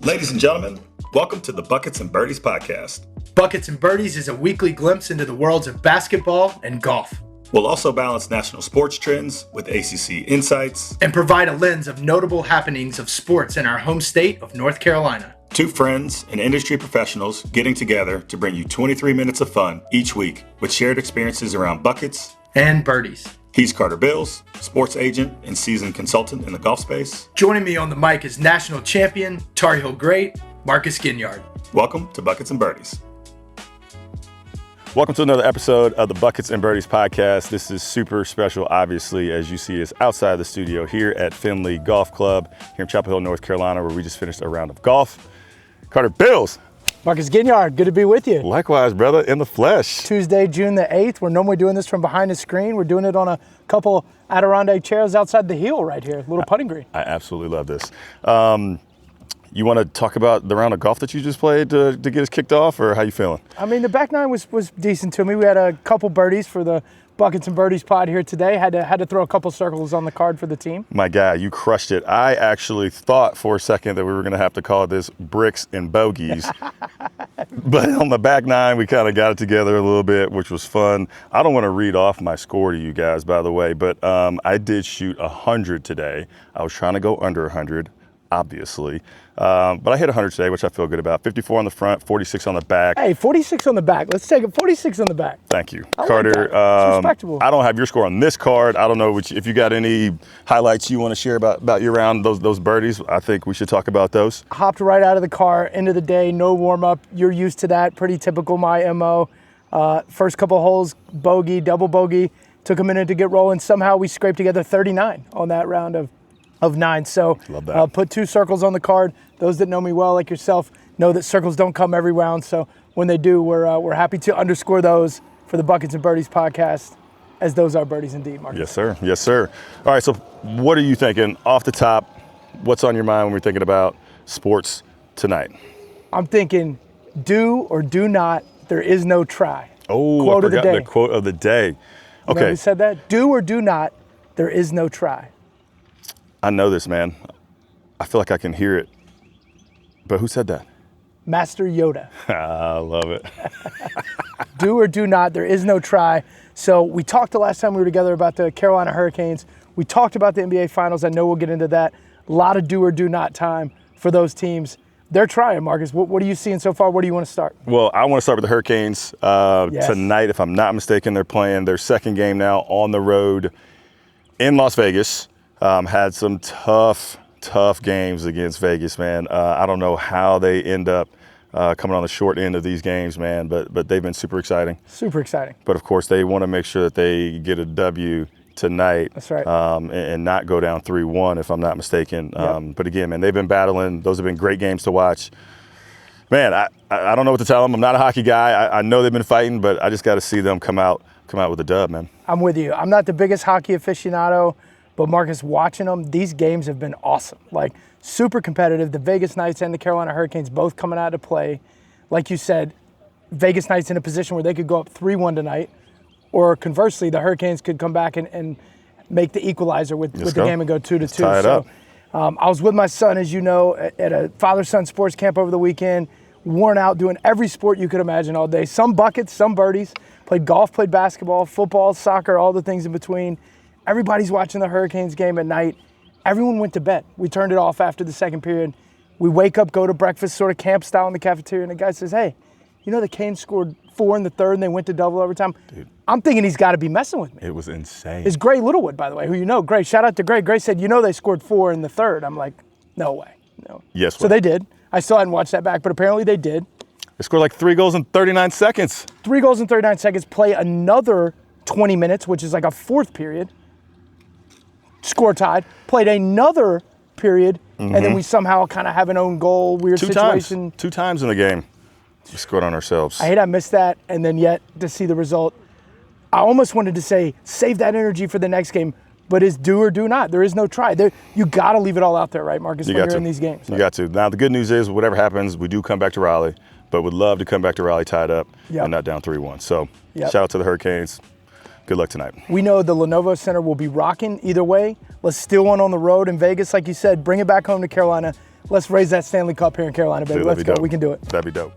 Ladies and gentlemen, welcome to the Buckets and Birdies podcast. Buckets and Birdies is a weekly glimpse into the worlds of basketball and golf. We'll also balance national sports trends with ACC insights and provide a lens of notable happenings of sports in our home state of North Carolina. Two friends and industry professionals getting together to bring you 23 minutes of fun each week with shared experiences around buckets and birdies. He's Carter Bills, sports agent and seasoned consultant in the golf space. Joining me on the mic is national champion, Tar Heel great, Marcus Ginyard. Welcome to Buckets and Birdies. Welcome to another episode of the Buckets and Birdies podcast. This is super special, obviously, as you see us outside the studio here at Finley Golf Club here in Chapel Hill, North Carolina, where we just finished a round of golf. Carter Bills. Marcus Ginyard, good to be with you. Likewise, brother, in the flesh. Tuesday, June the 8th. We're normally doing this from behind the screen. We're doing it on a couple Adirondack chairs outside the hill right here, little putting green. I absolutely love this. You want to talk about the round of golf that you just played to get us kicked off, or how you feeling? I mean, the back nine was decent to me. We had a couple birdies for the Buckets and Birdies pod here today. Had to throw a couple circles on the card for the team. My guy, you crushed it. I actually thought for a second that we were going to have to call this bricks and bogeys. But on the back nine, we kind of got it together a little bit, which was fun. I don't want to read off my score to you guys, by the way, but I did shoot 100 today. I was trying to go under 100, obviously. But I hit 100 today, which I feel good about. 54 on the front, 46 on the back. Hey, 46 on the back. Let's take it. 46 on the back. Thank you, I Carter. like that. It's respectable. I don't have your score on this card. I don't know if you got any highlights you want to share about your round, those birdies. I think we should talk about those. Hopped right out of the car, end of the day, no warm-up. You're used to that. Pretty typical my MO. First couple holes, bogey, double bogey. Took a minute to get rolling. Somehow we scraped together 39 on that round of 9. So put two circles on the card. Those that know me well, like yourself, know that circles don't come every round. So when they do, we're happy to underscore those for the Buckets and Birdies podcast, as those are birdies indeed, Marcus. Yes, sir. Yes, sir. All right, so what are you thinking off the top? What's on your mind when we're thinking about sports tonight? I'm thinking do or do not, there is no try. Oh, quote I forgot of the day. The quote of the day. Okay. You know who said that? Do or do not, there is no try. I know this, man. I feel like I can hear it. But who said that? Master Yoda. I love it. Do or do not, there is no try. So we talked the last time we were together about the Carolina Hurricanes. We talked about the NBA Finals. I know we'll get into that. A lot of do or do not time for those teams. They're trying, Marcus. What are you seeing so far? Where do you want to start? Well, I want to start with the Hurricanes. Yes. Tonight, if I'm not mistaken, they're playing their second game now on the road in Las Vegas. Had some tough games against Vegas, man. I don't know how they end up coming on the short end of these games, man, but they've been super exciting. Super exciting. But, of course, they want to make sure that they get a W tonight. That's right. And not go down 3-1, if I'm not mistaken. Yep. But, again, man, they've been battling. Those have been great games to watch. Man, I don't know what to tell them. I'm not a hockey guy. I know they've been fighting, but I just got to see them come out with a dub, man. I'm with you. I'm not the biggest hockey aficionado, but Marcus, watching them, these games have been awesome. Like, super competitive. The Vegas Knights and the Carolina Hurricanes both coming out to play. Like you said, Vegas Knights in a position where they could go up 3-1 tonight, or conversely, the Hurricanes could come back and make the equalizer with the game and go 2-2. Tie it up. I was with my son, as you know, at a father-son sports camp over the weekend, worn out, doing every sport you could imagine all day. Some buckets, some birdies. Played golf, played basketball, football, soccer, all the things in between. Everybody's watching the Hurricanes game at night. Everyone went to bed. We turned it off after the second period. We wake up, go to breakfast, sort of camp style in the cafeteria, and the guy says, hey, you know the Canes scored 4 in the third and they went to double overtime? Dude. I'm thinking he's got to be messing with me. It was insane. It's Gray Littlewood, by the way, who you know. Gray, shout out to Gray. Gray said, you know they scored 4 in the third. I'm like, no way. No. Yes. So they did. I still hadn't watched that back, but apparently they did. They scored like 3 goals in 39 seconds. 3 goals in 39 seconds, play another 20 minutes, which is like a fourth period. Score tied, played another period, and then we somehow kind of have an own goal, weird situation. Two times in the game. We scored on ourselves. I hate I missed that, and then yet to see the result, I almost wanted to say, save that energy for the next game, but it's do or do not. There is no try. You got to leave it all out there, right, Marcus, when you're in these games. You got to. Now, the good news is, whatever happens, we do come back to Raleigh, but would love to come back to Raleigh tied up and not down 3-1. So, shout out to the Hurricanes. Good luck tonight. We know the Lenovo Center will be rocking either way. Let's steal one on the road in Vegas. Like you said, bring it back home to Carolina. let's raise that Stanley Cup here in Carolina, baby. Dude, Let's go. dope. We can do it. That'd be dope.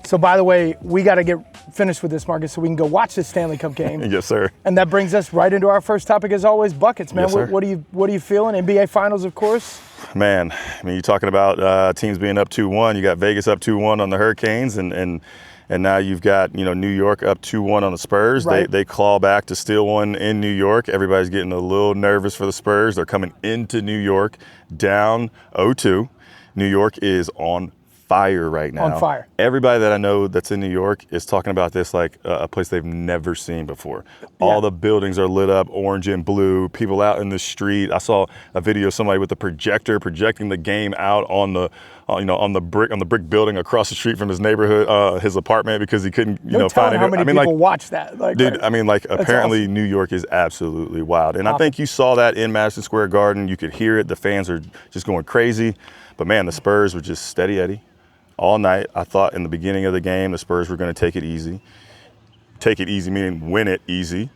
So, by the way, we got to get finished with this, Marcus, so we can go watch this Stanley Cup game. Yes, sir. And that brings us right into our first topic, as always, buckets, man. Yes, sir. What are you feeling? NBA Finals, of course. Man, I mean, you're talking about teams being up 2-1. You got Vegas up 2-1 on the Hurricanes, and now you've got New York up 2-1 on the Spurs. Right. They claw back to steal one in New York. Everybody's getting a little nervous for the Spurs. They're coming into New York down 0-2. New York is on fire right now. On fire. Everybody that I know that's in New York is talking about this like a place they've never seen before. All the buildings are lit up orange and blue. People out in the street. I saw a video of somebody with a projector projecting the game out on the on the brick building across the street from his neighborhood, his apartment, because he couldn't find it. How many people watch that? Dude, I mean, apparently awesome. New York is absolutely wild, and I think you saw that in Madison Square Garden. You could hear it. The fans are just going crazy. But man, the Spurs were just steady Eddie all night. I thought in the beginning of the game the Spurs were going to take it easy. Take it easy meaning win it easy.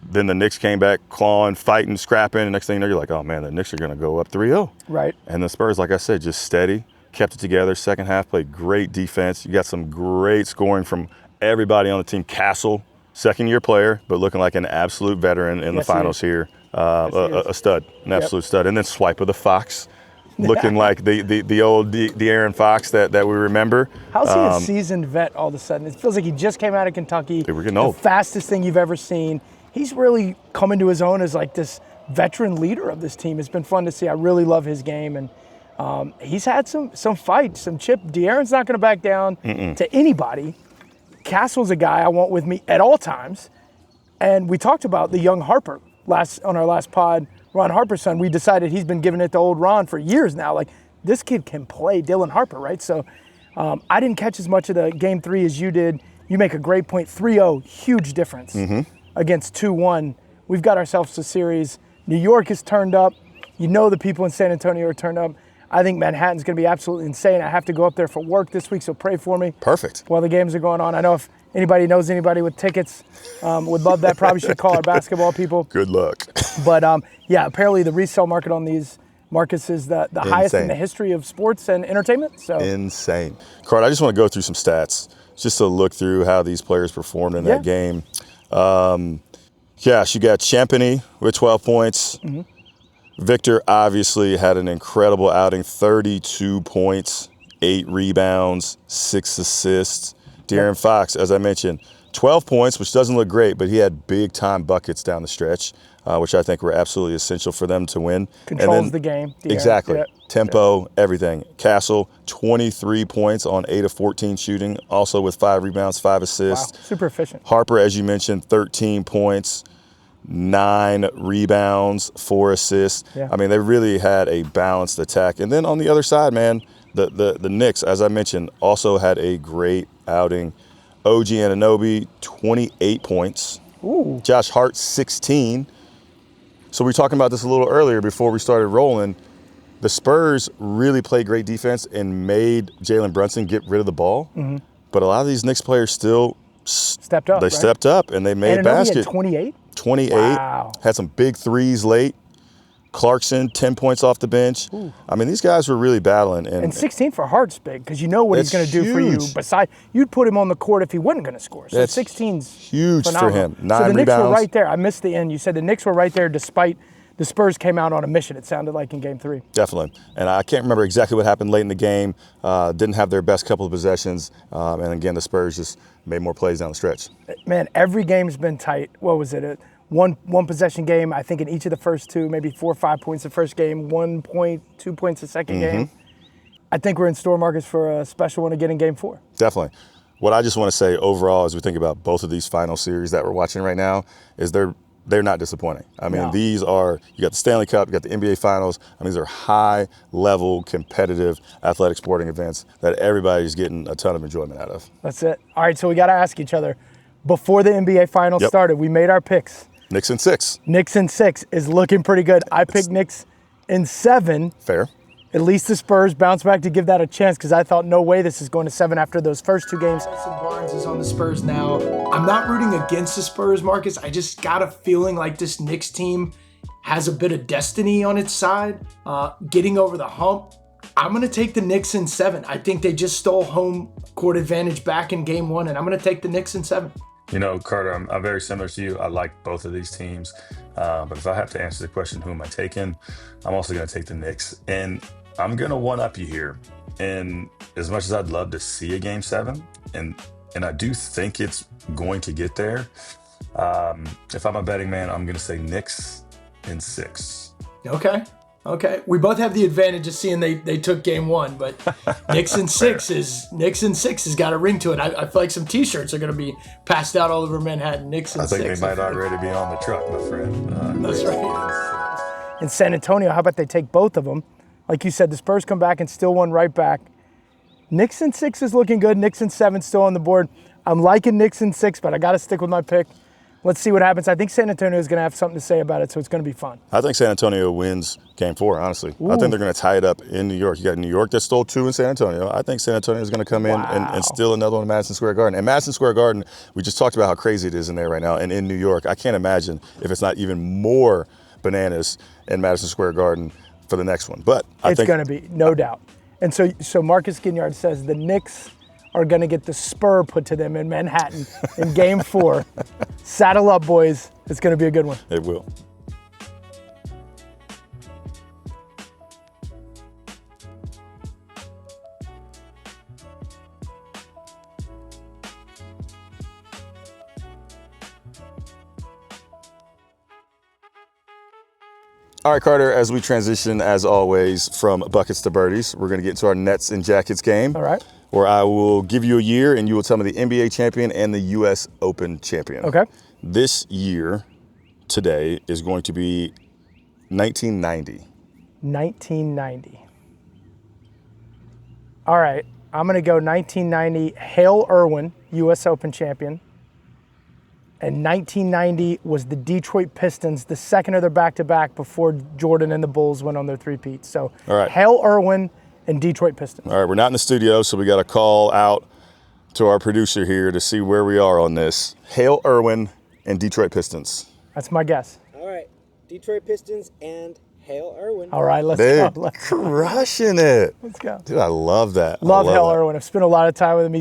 Then the Knicks came back clawing, fighting, scrapping, and next thing you know, you're like, oh man, the Knicks are going to go up 3-0. Right. And the Spurs, like I said, just steady, kept it together. Second half, played great defense. You got some great scoring from everybody on the team. Castle, second-year player, but looking like an absolute veteran in the finals here. A stud, an absolute stud. And then Swipe of the Fox. Looking like the old De'Aaron Fox that we remember. How's he a seasoned vet all of a sudden? It feels like he just came out of Kentucky. Dude, we're getting old. The fastest thing you've ever seen. He's really come into his own as like this veteran leader of this team. It's been fun to see. I really love his game, and he's had some fights, some chip. De'Aaron's not going to back down to anybody. Castle's a guy I want with me at all times. And we talked about the young Harper on our last pod. Ron Harper's son, we decided he's been giving it to old Ron for years now. Like, this kid can play, Dylan Harper, right? So I didn't catch as much of the Game 3 as you did. You make a great point. 3-0, huge difference against 2-1. We've got ourselves a series. New York is turned up. You know the people in San Antonio are turned up. I think Manhattan's going to be absolutely insane. I have to go up there for work this week, so pray for me. Perfect. While the games are going on. I know if anybody knows anybody with tickets, would love that. Probably should call our basketball people. Good luck. But yeah, apparently the resale market on these, Marcus, is the highest in the history of sports and entertainment. So insane. Card, I just want to go through some stats just to look through how these players performed in that game. You got Champagny with 12 points. Victor obviously had an incredible outing, 32 points, 8 rebounds, 6 assists. De'Aaron Fox, as I mentioned, 12 points, which doesn't look great, but he had big-time buckets down the stretch, which I think were absolutely essential for them to win. Controls the game. De'Aaron. Exactly. Yep. Tempo, everything. Castle, 23 points on 8 of 14 shooting, also with 5 rebounds, 5 assists. Wow, super efficient. Harper, as you mentioned, 13 points, 9 rebounds, 4 assists. Yeah. I mean, they really had a balanced attack. And then on the other side, man, the Knicks, as I mentioned, also had a great outing. OG Anunoby, 28 points. Ooh. Josh Hart, 16. So we were talking about this a little earlier before we started rolling. The Spurs really played great defense and made Jalen Brunson get rid of the ball. But a lot of these Knicks players still stepped up. They stepped up and they made baskets. 28? 28. Wow. Had some big threes late. Clarkson, 10 points off the bench. Ooh. I mean, these guys were really battling. And 16 for Hart's big, because you know what he's going to do for you. Besides, you'd put him on the court if he wasn't going to score. So 16's huge phenomenal. for him. 9 so the rebounds. Knicks were right there. I missed the end. You said the Knicks were right there despite the Spurs came out on a mission, it sounded like, in Game 3. Definitely. And I can't remember exactly what happened late in the game. Didn't have their best couple of possessions. And again, the Spurs just made more plays down the stretch. Man, every game's been tight. What was it? One possession game, I think in each of the first 2, maybe 4 or 5 points the first game, 1 point, 2 points the second game. I think we're in store, Marcus, for a special one again in Game 4. Definitely. What I just want to say overall as we think about both of these final series that we're watching right now is they're not disappointing. I mean, these are, you got the Stanley Cup, you got the NBA Finals. I mean, these are high-level, competitive athletic sporting events that everybody's getting a ton of enjoyment out of. That's it. All right, so we got to ask each other. Before the NBA Finals started, we made our picks. Knicks in 6. Knicks in 6 is looking pretty good. I picked Knicks in 7. Fair. At least the Spurs bounce back to give that a chance, because I thought, no way this is going to 7 after those first 2 games. Barnes is on the Spurs now. I'm not rooting against the Spurs, Marcus. I just got a feeling like this Knicks team has a bit of destiny on its side, getting over the hump. I'm going to take the Knicks in 7. I think they just stole home court advantage back in game 1, and I'm going to take the Knicks in 7. You know, Carter, I'm very similar to you. I like both of these teams. But if I have to answer the question, who am I taking? I'm also going to take the Knicks. And I'm going to one-up you here. And as much as I'd love to see a Game 7, and I do think it's going to get there, if I'm a betting man, I'm going to say Knicks in 6. Okay. We both have the advantage of seeing they took game 1, but Knicks in 6 has got a ring to it. I feel like some T-shirts are going to be passed out all over Manhattan. Knicks in 6. I think they might already be on the truck, my friend. That's right. In San Antonio, how about they take both of them? Like you said, the Spurs come back and steal one right back. Knicks in 6 is looking good. Knicks in 7 still on the board. I'm liking Knicks in 6, but I got to stick with my pick. Let's see what happens. I think San Antonio is going to have something to say about it, so it's going to be fun. I think San Antonio wins Game 4, honestly. Ooh. I think they're going to tie it up in New York. You got New York that stole 2 in San Antonio. I think San Antonio is going to come in and steal another one in Madison Square Garden. And Madison Square Garden, we just talked about how crazy it is in there right now. And in New York, I can't imagine if it's not even more bananas in Madison Square Garden for the next one. But I think it's going to be, no doubt. And so Marcus Ginyard says the Knicks are going to get the spur put to them in Manhattan in Game 4. Saddle up, boys. It's going to be a good one. It will. All right, Carter, as we transition, as always, from buckets to birdies, we're going to get into our Nets and Jackets game. All right. Where I will give you a year and you will tell me the NBA champion and the US Open champion. Okay. This year, today, is going to be 1990. 1990. All right. I'm going to go 1990, Hale Irwin, US Open champion. And 1990 was the Detroit Pistons, the second of their back-to-back before Jordan and the Bulls went on their three-peat. So all right. Hale Irwin and Detroit Pistons. All right, we're not in the studio, so we got to call out to our producer here to see where we are on this. Hale Irwin and Detroit Pistons. That's my guess. All right, Detroit Pistons and Hale Irwin. All right, let's go. Let's crushing it. Let's go. Dude, I love that. Love Hale Irwin. I've spent a lot of time with him.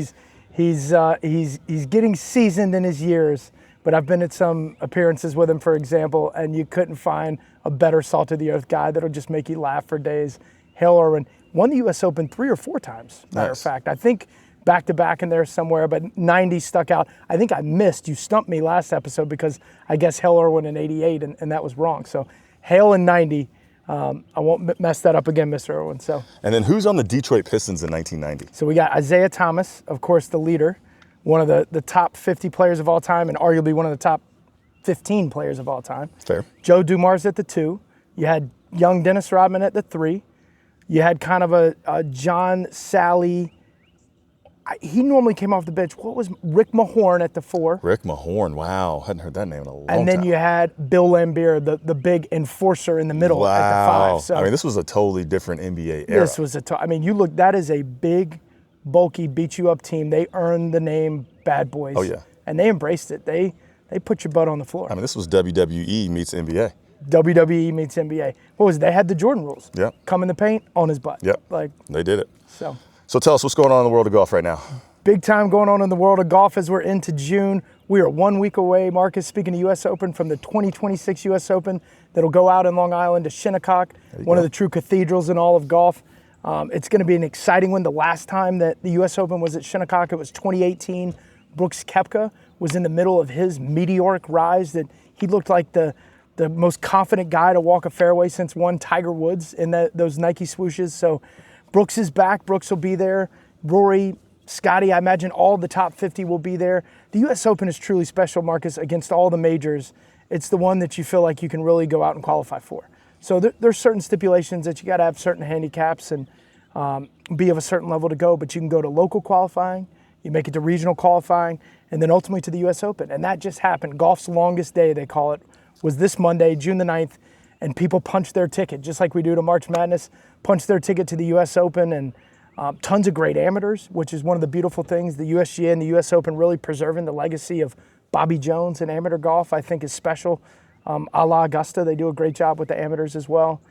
He's getting seasoned in his years, but I've been at some appearances with him, for example, and you couldn't find a better salt-of-the-earth guy that'll just make you laugh for days. Hale Irwin won the U.S. Open 3 or 4 times, matter of fact. I think back-to-back in there somewhere, but 90 stuck out. I think I missed. You stumped me last episode because I guess Hale Irwin in 88, and that was wrong. So Hale in 90. I won't mess that up again, Mr. Irwin. So. And then who's on the Detroit Pistons in 1990? So we got Isaiah Thomas, of course, the leader, one of the top 50 players of all time and arguably one of the top 15 players of all time. Fair. Joe Dumars at the 2. You had young Dennis Rodman at the 3. You had kind of a John Sally. He normally came off the bench. What was Rick Mahorn at the 4? Rick Mahorn, wow. Hadn't heard that name in a long time. And then you had Bill Laimbeer, the big enforcer in the middle at the 5. So I mean, this was a totally different NBA era. This was you look, that is a big, bulky, beat-you-up team. They earned the name Bad Boys. Oh, yeah. And they embraced it. They put your butt on the floor. I mean, this was WWE meets NBA. WWE meets NBA. What was it? They had the Jordan rules. Yep. Come in the paint, on his butt. Yep. Like they did it. So tell us what's going on in the world of golf right now. Big time going on in the world of golf as we're into June. We are 1 week away, Marcus, speaking of U.S. Open, from the 2026 U.S. Open that'll go out in Long Island to Shinnecock, one of the true cathedrals in all of golf. It's going to be an exciting one. The last time that the U.S. Open was at Shinnecock, it was 2018. Brooks Koepka was in the middle of his meteoric rise that he looked like the most confident guy to walk a fairway since one Tiger Woods in those Nike swooshes. So Brooks is back. Brooks will be there. Rory, Scotty, I imagine all the top 50 will be there. The U.S. Open is truly special, Marcus, against all the majors. It's the one that you feel like you can really go out and qualify for. So there's certain stipulations that you got to have certain handicaps and be of a certain level to go, but you can go to local qualifying, you make it to regional qualifying, and then ultimately to the U.S. Open. And that just happened. Golf's longest day, they call it, was this Monday, June the 9th, and people punched their ticket, just like we do to March Madness. punch their ticket to the U.S. Open, and tons of great amateurs, which is one of the beautiful things. The USGA and the U.S. Open really preserving the legacy of Bobby Jones in amateur golf, I think is special. A la Augusta, they do a great job with the amateurs as well.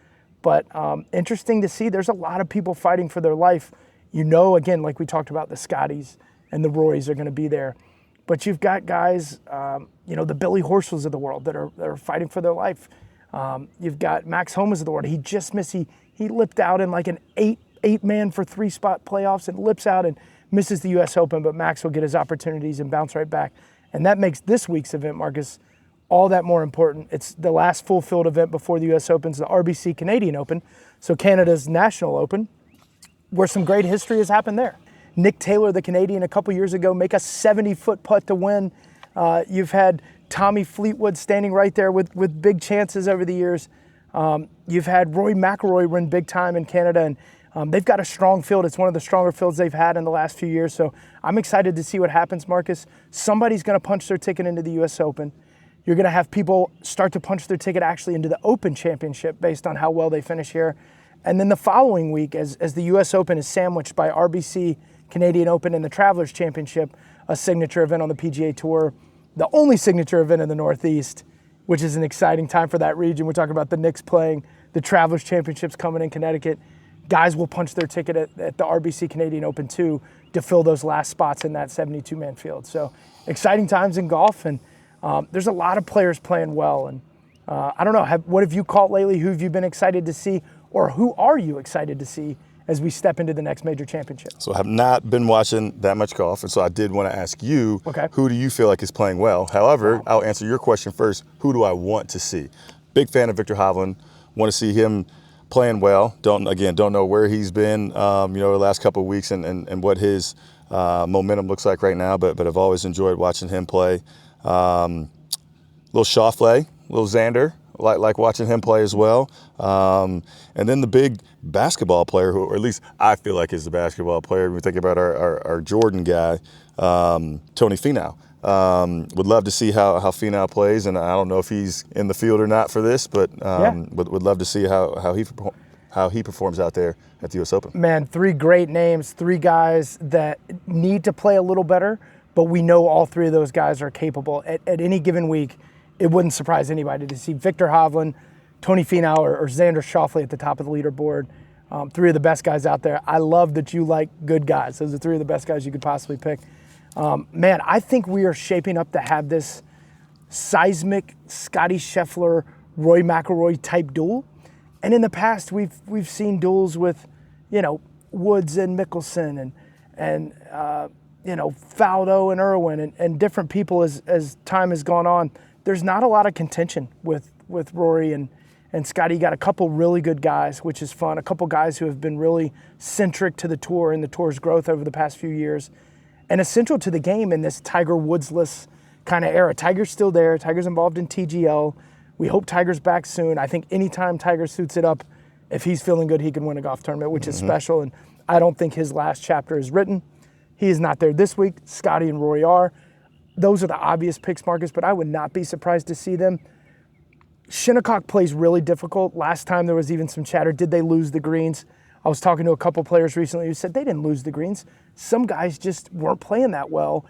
But interesting to see, there's a lot of people fighting for their life. Again, like we talked about, the Scotties and the Roys are going to be there. But you've got guys, the Billy Horsels of the world that are fighting for their life. You've got Max Homas of the world. He just missed, he lipped out in like an eight man for 3-spot playoffs and lips out and misses the U.S. Open, but Max will get his opportunities and bounce right back. And that makes this week's event, Marcus, all that more important. It's the last full field event before the U.S. Open's the RBC Canadian Open, so Canada's National Open, where some great history has happened there. Nick Taylor, the Canadian, a couple years ago, make a 70-foot putt to win. You've had Tommy Fleetwood standing right there with big chances over the years. You've had Rory McIlroy win big time in Canada, and they've got a strong field. It's one of the stronger fields they've had in the last few years, so I'm excited to see what happens, Marcus. Somebody's going to punch their ticket into the U.S. Open. You're going to have people start to punch their ticket actually into the Open Championship based on how well they finish here. And then the following week, as the U.S. Open is sandwiched by RBC, Canadian Open, and the Travelers Championship, a signature event on the PGA Tour, the only signature event in the Northeast, which is an exciting time for that region. We're talking about the Knicks playing, the Travelers Championships coming in Connecticut. Guys will punch their ticket at the RBC Canadian Open too to fill those last spots in that 72-man field. So exciting times in golf, and there's a lot of players playing well. And I don't know, what have you caught lately? Who have you been excited to see, or who are you excited to see as we step into the next major championship? So I have not been watching that much golf, and so I did want to ask you, who do you feel like is playing well? However, I'll answer your question first. Who do I want to see? Big fan of Viktor Hovland. Want to see him playing well. Don't know where he's been, the last couple of weeks and what his momentum looks like right now, but I've always enjoyed watching him play. Little Schauffele, little Xander, like watching him play as well. And then the big basketball player, who, or at least I feel like is the basketball player. When we think about our Jordan guy, Tony Finau. Would love to see how Finau plays, and I don't know if he's in the field or not for this, but would love to see how he performs out there at the U.S. Open. Man, 3 great names, 3 guys that need to play a little better, but we know all 3 of those guys are capable. At any given week, it wouldn't surprise anybody to see Viktor Hovland, Tony Finau, or Xander Schauffele at the top of the leaderboard. 3 of the best guys out there. I love that you like good guys. Those are 3 of the best guys you could possibly pick. Man, I think we are shaping up to have this seismic Scottie Scheffler, Rory McIlroy type duel. And in the past, we've seen duels with, Woods and Mickelson and Faldo and Irwin and different people as time has gone on. There's not a lot of contention with Rory and Scottie. You got a couple really good guys, which is fun. A couple guys who have been really centric to the tour and the tour's growth over the past few years. And essential to the game in this Tiger Woodsless kind of era. Tiger's still there. Tiger's involved in TGL. We hope Tiger's back soon. I think anytime Tiger suits it up, if he's feeling good, he can win a golf tournament, which is special. And I don't think his last chapter is written. He is not there this week. Scottie and Rory are. Those are the obvious picks, Marcus, but I would not be surprised to see them. Shinnecock plays really difficult. Last time there was even some chatter. Did they lose the greens? I was talking to a couple players recently who said they didn't lose the greens. Some guys just weren't playing that well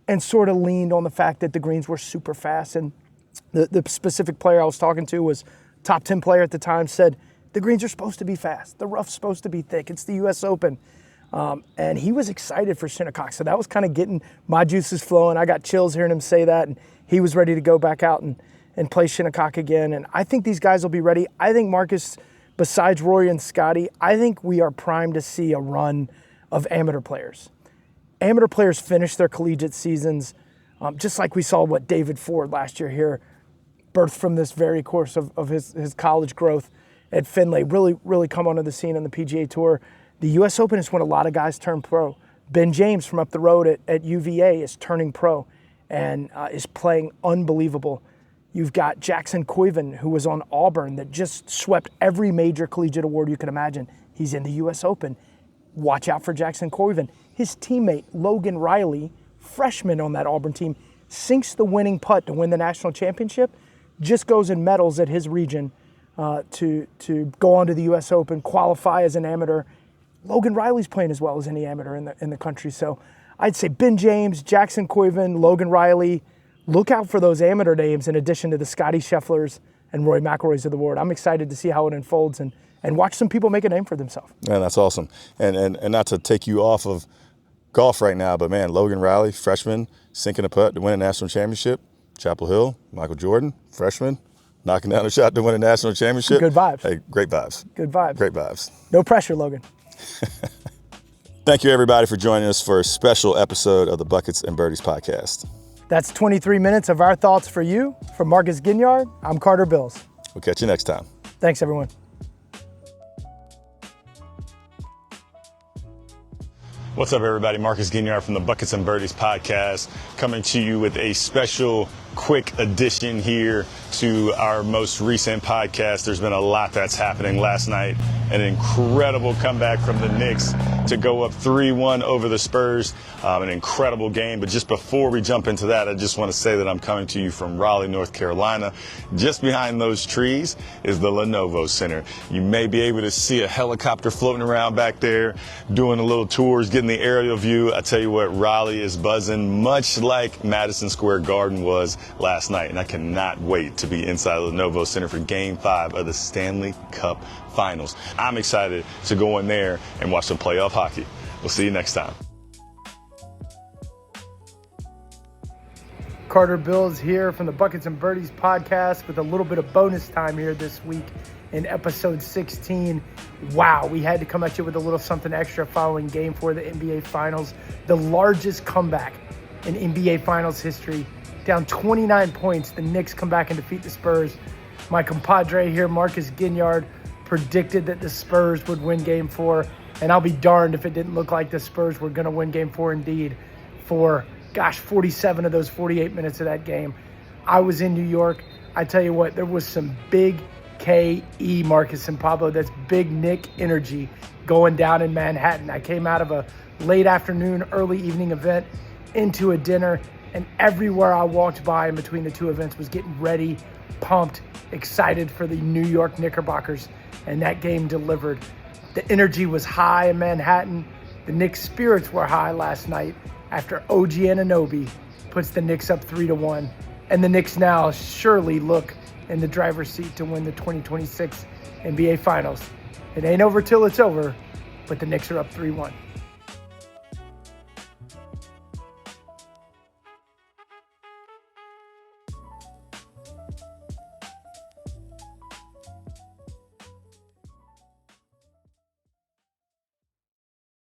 and sort of leaned on the fact that the greens were super fast. And the specific player I was talking to was top 10 player at the time, said the greens are supposed to be fast. The rough's supposed to be thick. It's the U.S. Open. And he was excited for Shinnecock. So that was kind of getting my juices flowing. I got chills hearing him say that. And he was ready to go back out and play Shinnecock again. And I think these guys will be ready. I think, Marcus, besides Rory and Scottie, I think we are primed to see a run of amateur players. Amateur players finish their collegiate seasons, just like we saw what David Ford last year here, birthed from this very course of his college growth at Finley, really come onto the scene on the PGA Tour. The U.S. Open is when a lot of guys turn pro. Ben James from up the road at UVA is turning pro and is playing unbelievable. You've got Jackson Coyven, who was on Auburn, that just swept every major collegiate award you can imagine. He's in the U.S. Open. Watch out for Jackson Coyven. His teammate, Logan Riley, freshman on that Auburn team, sinks the winning putt to win the national championship, just goes and medals at his region to go on to the U.S. Open, qualify as an amateur. Logan Riley's playing as well as any amateur in the country. So I'd say Ben James, Jackson Coyven, Logan Riley. Look out for those amateur names in addition to the Scotty Schefflers and Roy McIlroys of the world. I'm excited to see how it unfolds and watch some people make a name for themselves. Yeah, that's awesome. And not to take you off of golf right now, but man, Logan Riley, freshman, sinking a putt to win a national championship. Chapel Hill, Michael Jordan, freshman, knocking down a shot to win a national championship. Good vibes. Hey, great vibes. Good vibes. Great vibes. No pressure, Logan. Thank you, everybody, for joining us for a special episode of the Buckets and Birdies podcast. That's 23 minutes of our thoughts for you. From Marcus Ginyard, I'm Carter Bills. We'll catch you next time. Thanks, everyone. What's up, everybody? Marcus Ginyard from the Buckets and Birdies podcast, coming to you with a special quick addition here to our most recent podcast. There's been a lot that's happening. Last night, an incredible comeback from the Knicks to go up 3-1 over the Spurs. An incredible game. But just before we jump into that, I just want to say that I'm coming to you from Raleigh, North Carolina. Just behind those trees is the Lenovo Center. You may be able to see a helicopter floating around back there, doing a little tours, getting the aerial view. I tell you what, Raleigh is buzzing, much like Madison Square Garden was last night. And I cannot wait to be inside the Lenovo Center for Game 5 of the Stanley Cup Finals. I'm excited to go in there and watch some playoff hockey. We'll see you next time. Carter Bills here from the Buckets and Birdies podcast with a little bit of bonus time here this week in episode 16. Wow, we had to come at you with a little something extra following Game 4 of the NBA Finals. The largest comeback in NBA Finals history. Down 29 points, the Knicks come back and defeat the Spurs. My compadre here, Marcus Ginyard, predicted that the Spurs would win Game 4, and I'll be darned if it didn't look like the Spurs were going to win Game 4 indeed for 47 of those 48 minutes of that game. I was in New York. I tell you what, there was some big K.E. Marcus and Pablo. That's big Nick energy going down in Manhattan. I came out of a late afternoon, early evening event into a dinner, and everywhere I walked by in between the two events was getting ready, pumped, excited for the New York Knickerbockers, and that game delivered. The energy was high in Manhattan. The Knicks' spirits were high last night after OG Anunoby puts the Knicks up 3-1. And the Knicks now surely look in the driver's seat to win the 2026 NBA Finals. It ain't over till it's over, but the Knicks are up 3-1.